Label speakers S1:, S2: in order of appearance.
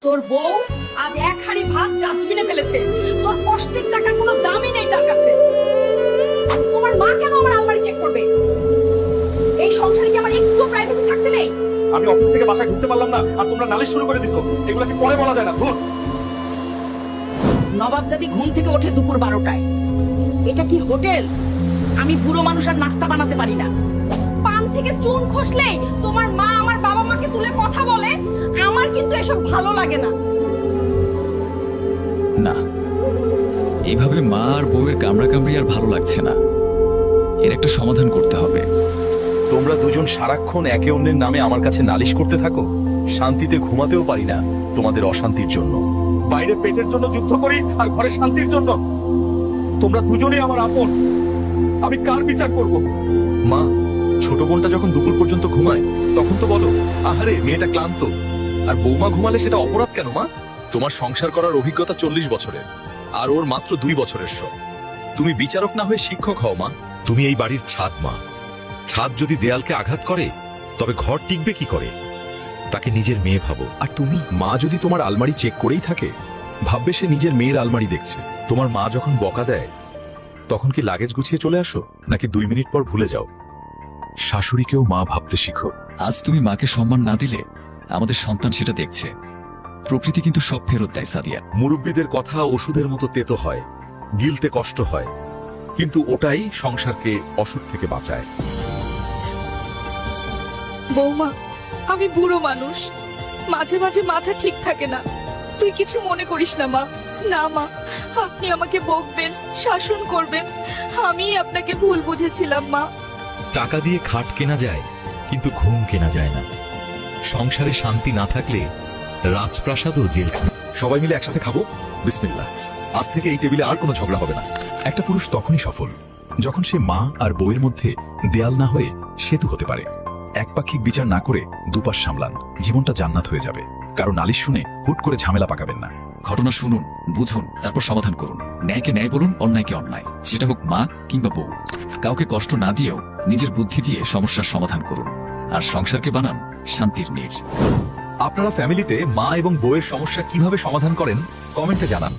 S1: তোর বউ আজ এক হাঁড়ি ভাত ডাস্টবিনে ফেলেছে। তোর কষ্টের টাকার কোনো দামই নেই তার কাছে। তোমার মা কেন আমার আলমারি চেক করবে? এই সংসারে কি আমার একটু প্রাইভেসি থাকতে নেই?
S2: আমি অফিস থেকে বাসায় ঢুকতে পারলাম না আর তোমরা নালিশ শুরু করে দিছো। এগুলো কি পরে বলা যায় না? ধুর।
S3: নবাবজাদি ঘুম থেকে ওঠে দুপুর 12টায়। এটা কি হোটেল? আমি বুড়ো মানুষ আর নাস্তা বানাতে পারি না।
S1: পান থেকে চুন খসলেই তোমার মা আমার বাবা মাকে তুলে কথা বলে। আমার কিন্তু এসব ভালো লাগে না।
S4: না, এইভাবে মা আর বউয়ের কামড়াকামড়ি আর ভালো লাগছে না। এর একটা সমাধান করতে হবে।
S2: তোমরা দুজন সারাক্ষণ একে অন্যের নামে আমার কাছে নালিশ করতে থাকো। শান্তিতে ঘুমাতেও পারি না তোমাদের অশান্তির জন্য। বাইরে পেটের জন্য যুদ্ধ করি আর ঘরে শান্তির জন্য। তোমরা দুজনেই আমার আপন। আমি কার বিচার করব? মা, ছোট বোনটা যখন দুপুর পর্যন্ত ঘুমায় তখন তো বলো আহারে মেয়েটা ক্লান্ত। আর বৌমা ঘুমালে সেটা অপরাধ কেন মা? তোমার সংসার করার অভিজ্ঞতা 40 বছরের আর ওর মাত্র 2 বছরের সব। তুমি বিচারক না হয়ে শিক্ষক হও মা। তুমি এই বাড়ির ছাদ মা। ছাদ যদি দেয়ালকে আঘাত করে তবে ঘর টিকবে কি করে? তাকে নিজের মেয়ে ভাবো। আর তুমি মা যদি তোমার আলমারি চেক করেই থাকে ভাববে সে নিজের মেয়ের আলমারি দেখছে। তোমার মা যখন বকা দেয় তখন কি লাগেজ গুছিয়ে চলে আসো নাকি 2 মিনিট পর ভুলে যাও? শাশুড়িকেও মা ভাবতে শিখো।
S4: আজ তুমি মাকে সম্মান না দিলে আমাদের সন্তান সেটা দেখছে। প্রকৃতি কিন্তু সব ফেরত দেয় সাদিয়া।
S2: মুরব্বীদের কথা ওষুধের মতো তেতো হয়, গিলতে কষ্ট হয়, কিন্তু ওটাই সংসারকে অসুখ থেকে বাঁচায়।
S3: বৌমা, আমি বুড়ো মানুষ, মাঝে মাঝে মাথা ঠিক থাকে না। তুই কিছু মনে করিস না মা। না মা, আপনি আমাকে বকবেন, শাসন করবেন। আমি আপনাকে ভুল বুঝেছিলাম মা।
S2: টাকা দিয়ে খাট কেনা যায় কিন্তু ঘুম কেনা যায় না। সংসারে শান্তি না থাকলে রাজপ্রাসাদও জেলখানা। সবাই মিলে একসাথে খাবো। বিসমিল্লাহ। আজ থেকে এই টেবিলে আর কোনো ঝগড়া হবে না। একটা পুরুষ তখনই সফল যখন সে মা আর বউয়ের মধ্যে দেয়াল না হয়ে সেতু হতে পারে। একপাক্ষিক বিচার না করে দুপাশ সামলান, জীবনটা জান্নাত হয়ে যাবে। কারণ নালিশ শুনে হুট করে ঝামেলা পাকাবেন না।
S4: ঘটনা শুনুন, বুঝুন, তারপর সমাধান করুন। ন্যায়কে ন্যায় বলুন, অন্যায়কে অন্যায়। সেটা হোক মা কিংবা বউ। কাউকে কষ্ট না দিয়েও নিজের বুদ্ধি দিয়ে সমস্যার সমাধান করুন আর সংসারকে বানান শান্তির নীড়।
S2: আপনারা ফ্যামিলিতে মা এবং বউয়ের সমস্যা কিভাবে সমাধান করেন কমেন্টে জানান।